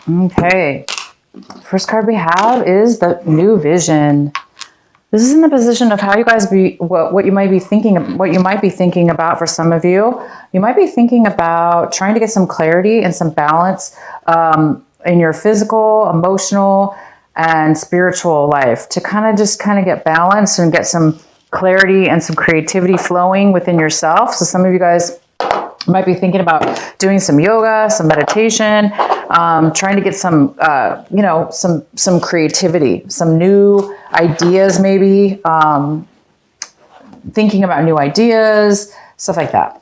Okay. First card we have is the new vision. This is in the position of how you guys what you might be thinking about for some of you. You might be thinking about trying to get some clarity and some balance in your physical, emotional, and spiritual life to kind of get balance and get some clarity and some creativity flowing within yourself. So some of you guys might be thinking about doing some yoga, some meditation, trying to get some, some creativity, some new ideas, maybe thinking about new ideas, stuff like that.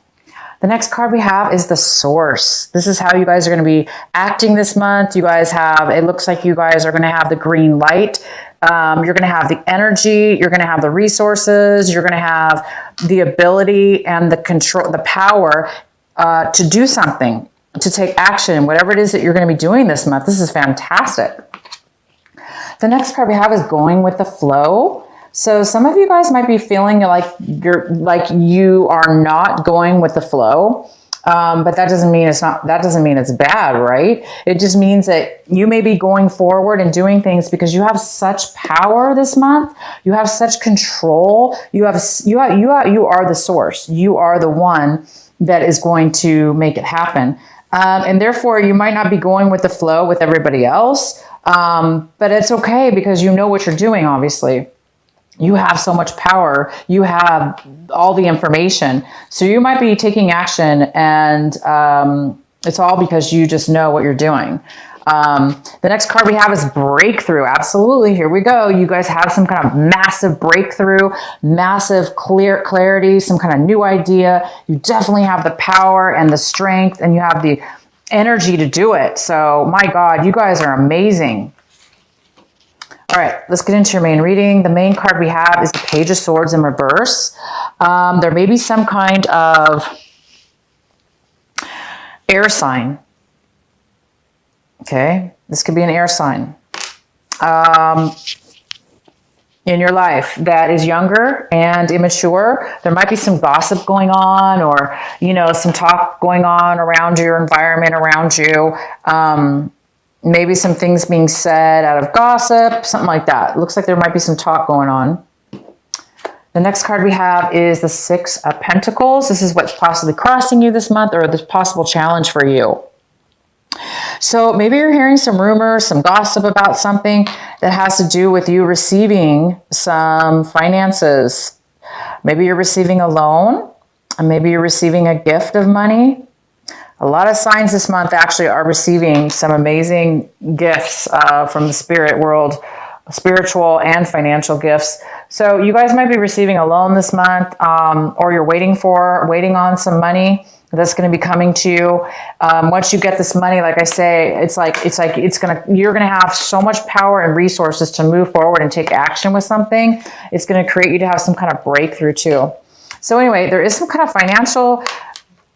The next card we have is the Source. This is how you guys are going to be acting this month. You guys it looks like you guys are going to have the green light. You're going to have the energy. You're going to have the resources. You're going to have the ability and the control, the power to do something, to take action, whatever it is that you're going to be doing this month. This is fantastic. The next card we have is going with the flow. So some of you guys might be feeling like you are not going with the flow. But that doesn't mean it's bad, right? It just means that you may be going forward and doing things because you have such power this month. You have such control. You are the source. You are the one that is going to make it happen. And therefore you might not be going with the flow with everybody else. But it's okay because you know what you're doing, obviously. You have so much power. You have all the information. So you might be taking action and it's all because you just know what you're doing. The next card we have is breakthrough. Absolutely. Here we go. You guys have some kind of massive breakthrough, massive clarity, some kind of new idea. You definitely have the power and the strength and you have the energy to do it. So my God, you guys are amazing. All right, let's get into your main reading. The main card we have is the Page of Swords in reverse. There may be some kind of air sign. Okay, this could be an air sign in your life that is younger and immature. There might be some gossip going on or, some talk going on around your environment, around you. Maybe some things being said out of gossip, something like that. It looks like there might be some talk going on. The next card we have is the Six of Pentacles. This is what's possibly crossing you this month or this possible challenge for you. So maybe you're hearing some rumors, some gossip about something that has to do with you receiving some finances. Maybe you're receiving a loan, and maybe you're receiving a gift of money. A lot of signs this month actually are receiving some amazing gifts from the spirit world, spiritual and financial gifts. So you guys might be receiving a loan this month, or you're waiting on some money that's going to be coming to you. Once you get this money, like I say, you're going to have so much power and resources to move forward and take action with something. It's going to create you to have some kind of breakthrough too. So anyway, there is some kind of financial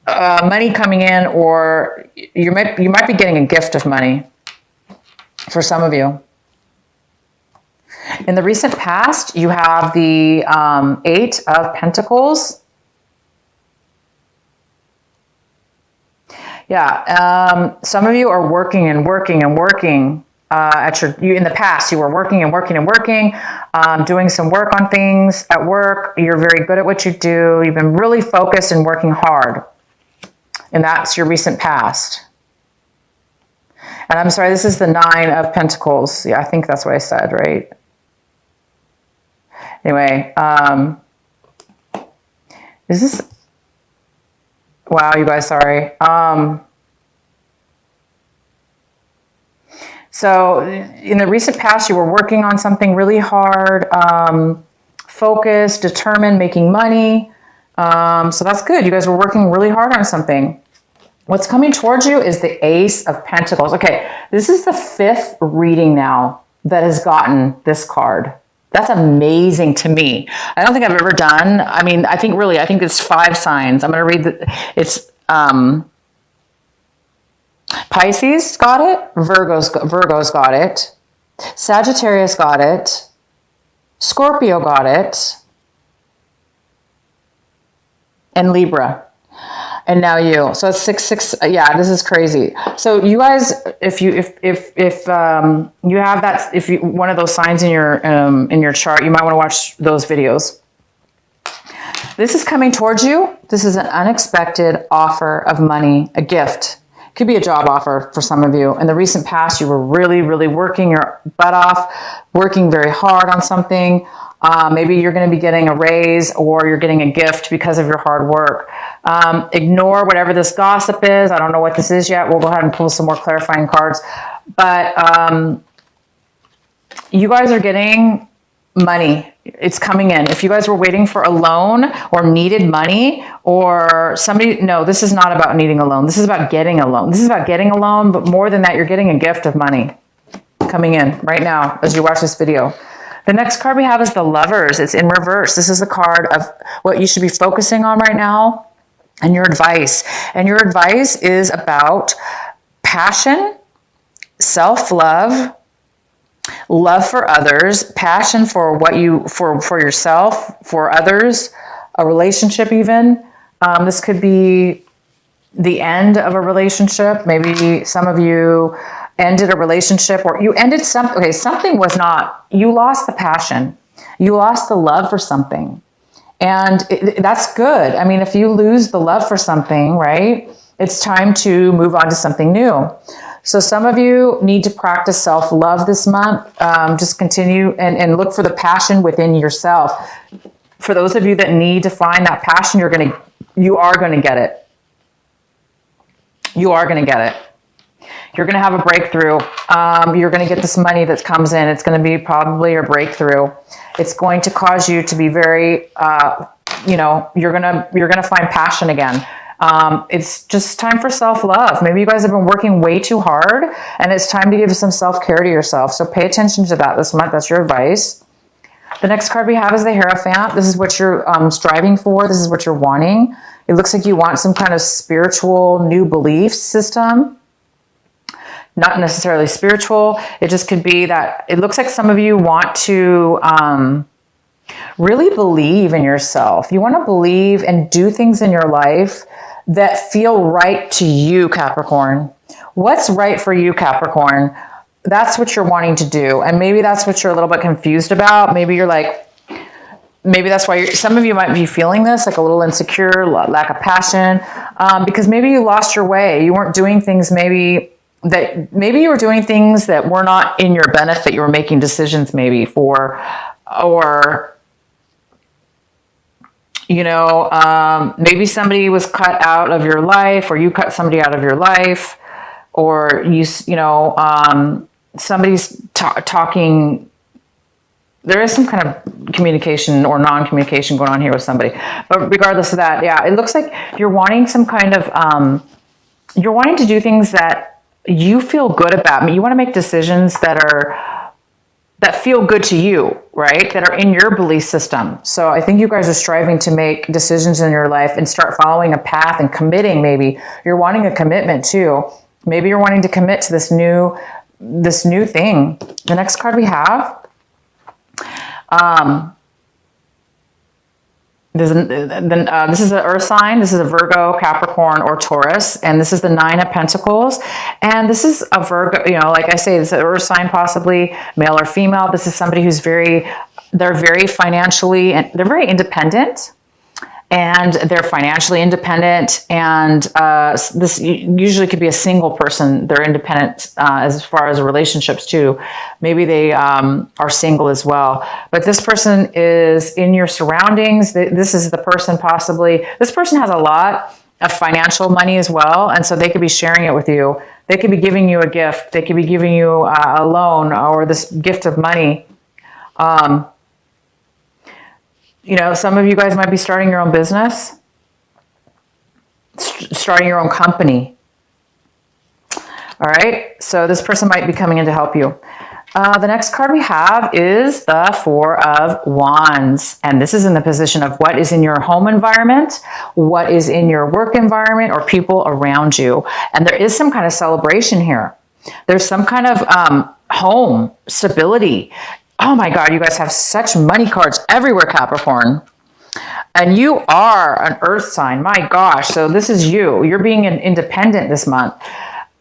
money coming in, or you might be getting a gift of money for some of you. In the recent past, you have the Eight of Pentacles. Yeah, some of you are working and working and working. In the past, you were working and working and working, doing some work on things at work. You're very good at what you do. You've been really focused and working hard. And that's your recent past. And I'm sorry, this is the Nine of Pentacles. Yeah, I think that's what I said, right? Anyway, is this... Wow, you guys, sorry. So in the recent past, you were working on something really hard, focused, determined, making money. So that's good. You guys were working really hard on something. What's coming towards you is the Ace of Pentacles. Okay, this is the 5th reading now that has gotten this card. That's amazing to me. I don't think I've ever done. I think it's 5 signs. I'm going to read it's Pisces got it, Virgo's got it, Sagittarius got it, Scorpio got it, and Libra. And now you. So it's 6. Yeah, this is crazy. So you guys, if you have that, if you one of those signs in your chart, you might want to watch those videos. This is coming towards you. This is an unexpected offer of money, a gift. Could be a job offer for some of you. In the recent past, you were really, really working your butt off, working very hard on something. Maybe you're going to be getting a raise or you're getting a gift because of your hard work. Ignore whatever this gossip is. I don't know what this is yet. We'll go ahead and pull some more clarifying cards. But you guys are getting money. It's coming in. If you guys were waiting for a loan or needed money or somebody, no, this is not about needing a loan. This is about getting a loan. This is about getting a loan, but more than that, you're getting a gift of money coming in right now as you watch this video. The next card we have is the Lovers. It's in reverse. This is the card of what you should be focusing on right now and your advice. And your advice is about passion, self-love, love for others, passion for what you, for yourself, for others, a relationship even. This could be the end of a relationship. Maybe some of you ended a relationship or you ended something. Okay, something was not, you lost the passion. You lost the love for something. And that's good. I mean, if you lose the love for something, right, it's time to move on to something new. So some of you need to practice self-love this month. Just continue and look for the passion within yourself. For those of you that need to find that passion, you are going to get it. You are going to get it. You're going to have a breakthrough. You're going to get this money that comes in. It's going to be probably your breakthrough. It's going to cause you to be very, you're going to find passion again. It's just time for self-love. Maybe you guys have been working way too hard and it's time to give some self-care to yourself. So pay attention to that this month. That's your advice. The next card we have is the Hierophant. This is what you're striving for. This is what you're wanting. It looks like you want some kind of spiritual new belief system. Not necessarily spiritual. It just could be that it looks like some of you want to really believe in yourself. You want to believe and do things in your life that feel right to you, Capricorn. What's right for you, Capricorn? That's what you're wanting to do. And maybe that's what you're a little bit confused about. Maybe you're like, maybe that's why some of you might be feeling this, like a little insecure, lack of passion, because maybe you lost your way. You weren't doing things maybe you were doing things that were not in your benefit. You were making decisions maybe for, or, maybe somebody was cut out of your life or you cut somebody out of your life or somebody's talking. There is some kind of communication or non-communication going on here with somebody. But regardless of that, yeah, it looks like you're wanting some kind of, you're wanting to do things that you feel good about. I mean, you want to make decisions that feel good to you, right? That are in your belief system. So I think you guys are striving to make decisions in your life and start following a path and committing. Maybe you're wanting a commitment too. Maybe you're wanting to commit to this new thing. The next card we have, this is an earth sign. This is a Virgo, Capricorn, or Taurus. And this is the 9 of Pentacles. And this is a Virgo, like I say, it's an earth sign, possibly male or female. This is somebody who's they're very financially, and they're very independent. And they're financially independent. And this usually could be a single person. They're independent as far as relationships too. Maybe they are single as well. But this person is in your surroundings. This is the person possibly. This person has a lot of financial money as well. And so they could be sharing it with you. They could be giving you a gift. They could be giving you a loan or this gift of money. Some of you guys might be starting your own business, starting your own company. All right. So this person might be coming in to help you. The next card we have is the 4 of Wands. And this is in the position of what is in your home environment, what is in your work environment, or people around you. And there is some kind of celebration here. There's some kind of home stability. Oh my God, you guys have such money cards everywhere, Capricorn. And you are an earth sign. My gosh. So this is you. You're being independent this month.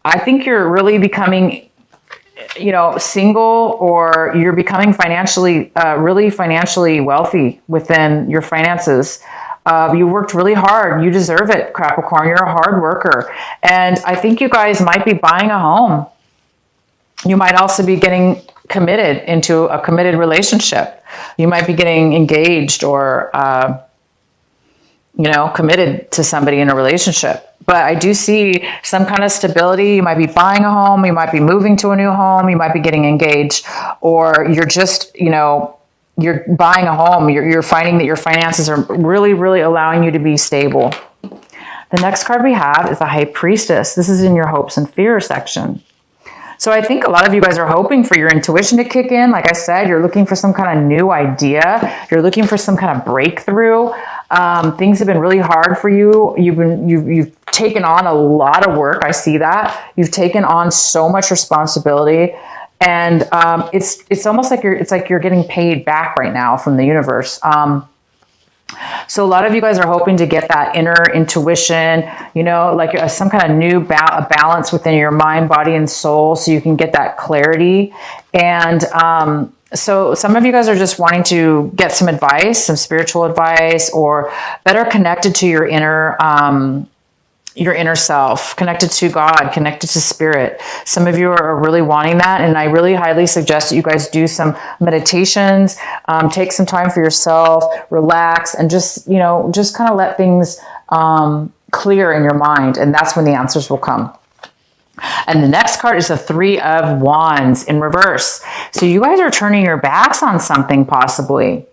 I think you're really becoming, you know, single, or you're becoming financially, really financially wealthy within your finances. You worked really hard. You deserve it, Capricorn. You're a hard worker. And I think you guys might be buying a home. You might also be getting committed into a committed relationship. You might be getting engaged or, you know, committed to somebody in a relationship. But I do see some kind of stability. You might be buying a home. You might be moving to a new home. You might be getting engaged, or you're just, you know, you're buying a home. You're finding that your finances are really, really allowing you to be stable. The next card we have is the High Priestess. This is in your hopes and fears section. So I think a lot of you guys are hoping for your intuition to kick in. Like I said, you're looking for some kind of new idea. You're looking for some kind of breakthrough. Things have been really hard for you. You've taken on a lot of work. I see that. You've taken on so much responsibility. And it's almost like you're getting paid back right now from the universe. So a lot of you guys are hoping to get that inner intuition, you know, like some kind of new balance within your mind, body, and soul, so you can get that clarity. And so some of you guys are just wanting to get some advice, some spiritual advice, or better connected to your inner self, connected to God, connected to spirit. Some of you are really wanting that. And I really highly suggest that you guys do some meditations, take some time for yourself, relax, and just, you know, just kind of let things clear in your mind. And that's when the answers will come. And the next card is the Three of Wands in reverse. So you guys are turning your backs on something possibly.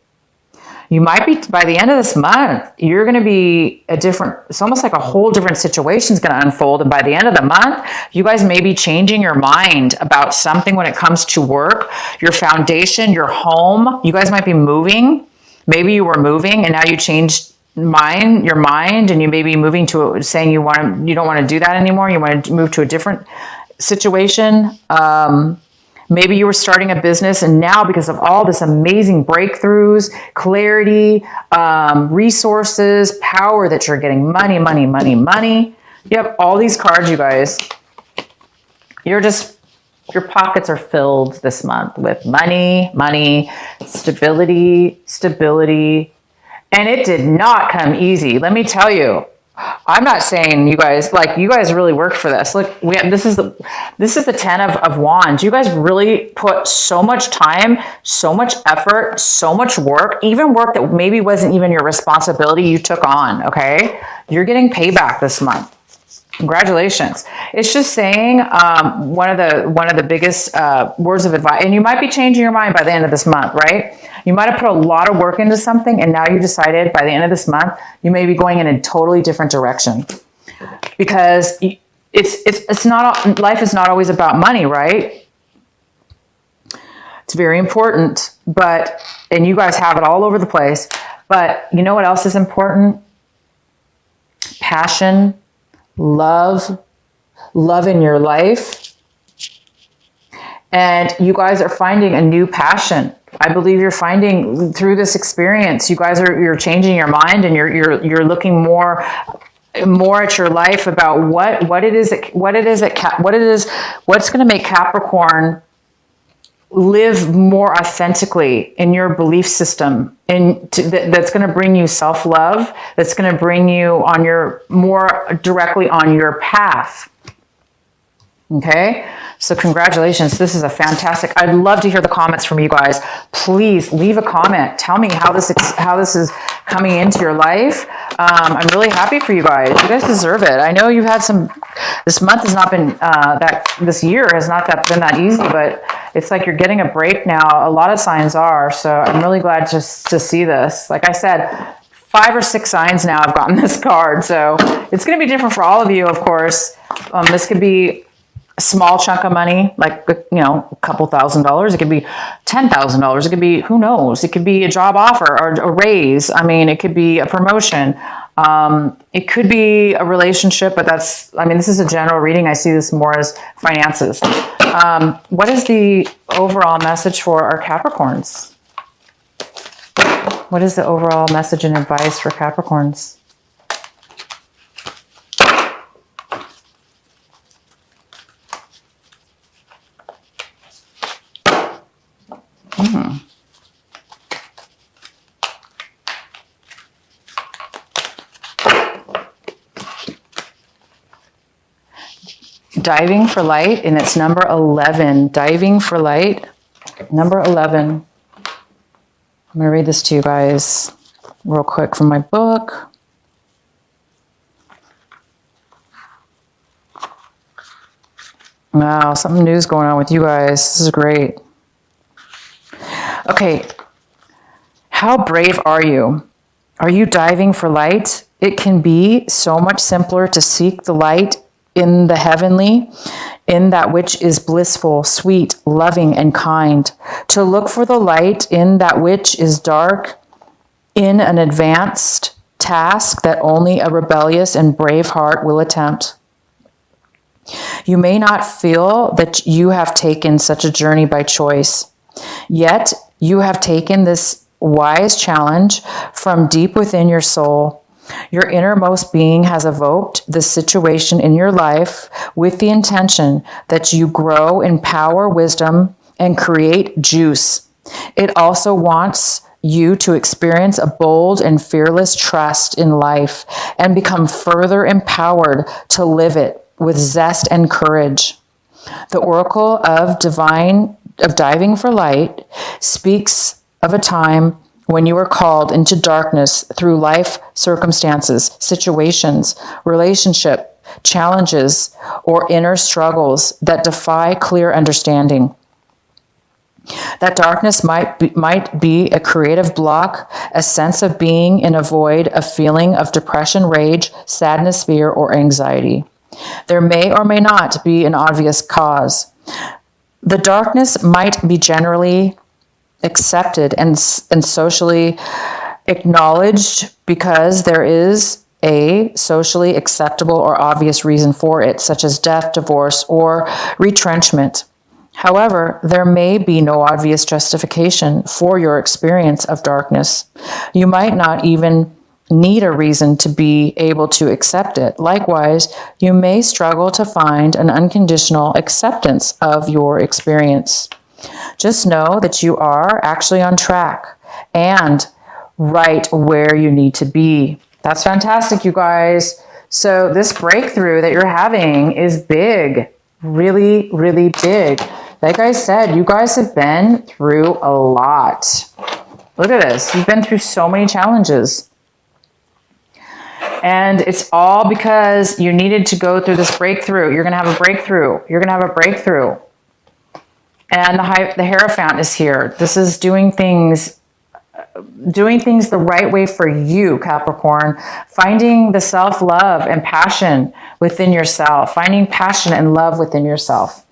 You might be, by the end of this month, you're going to be it's almost like a whole different situation is going to unfold. And by the end of the month, you guys may be changing your mind about something when it comes to work, your foundation, your home. You guys might be moving. Maybe you were moving and now you changed your mind, and you may be moving to saying you don't want to do that anymore. You want to move to a different situation. Maybe you were starting a business, and now because of all this amazing breakthroughs, clarity, resources, power that you're getting, money. You have all these cards, you guys. Your pockets are filled this month with money, stability. And it did not come easy. Let me tell you. I'm not saying you guys really worked for this. Look, this is the 10 of Wands. You guys really put so much time, so much effort, so much work, even work that maybe wasn't even your responsibility, you took on. Okay, you're getting payback this month. Congratulations. It's just saying one of the biggest words of advice, and you might be changing your mind by the end of this month, right? You might have put a lot of work into something, and now you decided by the end of this month, you may be going in a totally different direction, because it's not, life is not always about money, right? It's very important, and you guys have it all over the place, but you know what else is important? Passion, love in your life. And you guys are finding a new passion. I believe you're finding through this experience, you're changing your mind, and you're looking more at your life about what's going to make Capricorn live more authentically in your belief system, that's going to bring you self-love, that's going to bring you more directly on your path. Okay, so congratulations. This is a fantastic. I'd love to hear the comments from you guys. Please leave a comment. Tell me how this is coming into your life. I'm really happy for you guys. You guys deserve it. I know you've had this month has not been this year has not been that easy, but it's like you're getting a break now. A lot of signs are. So I'm really glad to see this. Like I said, 5 or 6 signs now I've gotten this card. So it's going to be different for all of you, of course. This could be a small chunk of money, like, you know, a couple $1,000s. It could be $10,000. It could be, who knows? It could be a job offer or a raise. I mean, it could be a promotion. It could be a relationship, but this is a general reading. I see this more as finances. What is the overall message for our Capricorns? What is the overall message and advice for Capricorns? Diving for light, and it's number 11. Diving for light, number 11. I'm going to read this to you guys real quick from my book. Wow, something new's going on with you guys. This is great. Okay. How brave are you? Are you diving for light? It can be so much simpler to seek the light in the heavenly, in that which is blissful, sweet, loving, and kind. To look for the light in that which is dark, in an advanced task that only a rebellious and brave heart will attempt. You may not feel that you have taken such a journey by choice, yet you have taken this wise challenge from deep within your soul. Your innermost being has evoked this situation in your life with the intention that you grow in power, wisdom, and create juice. It also wants you to experience a bold and fearless trust in life and become further empowered to live it with zest and courage. The Oracle of Diving for Light speaks of a time when you are called into darkness through life circumstances, situations, relationship, challenges, or inner struggles that defy clear understanding. That darkness might be a creative block, a sense of being in a void, a feeling of depression, rage, sadness, fear, or anxiety. There may or may not be an obvious cause. The darkness might be generally accepted and socially acknowledged because there is a socially acceptable or obvious reason for it, such as death, divorce, or retrenchment. However, there may be no obvious justification for your experience of darkness. You might not even need a reason to be able to accept it. Likewise, you may struggle to find an unconditional acceptance of your experience. Just know that you are actually on track and right where you need to be. That's fantastic, you guys. So this breakthrough that you're having is big, really, really big. Like I said, you guys have been through a lot. Look at this. You've been through so many challenges. And it's all because you needed to go through this breakthrough. You're going to have a breakthrough. You're going to have a breakthrough. And the Hierophant is here. This is doing things the right way for you, Capricorn. Finding the self-love and passion within yourself. Finding passion and love within yourself.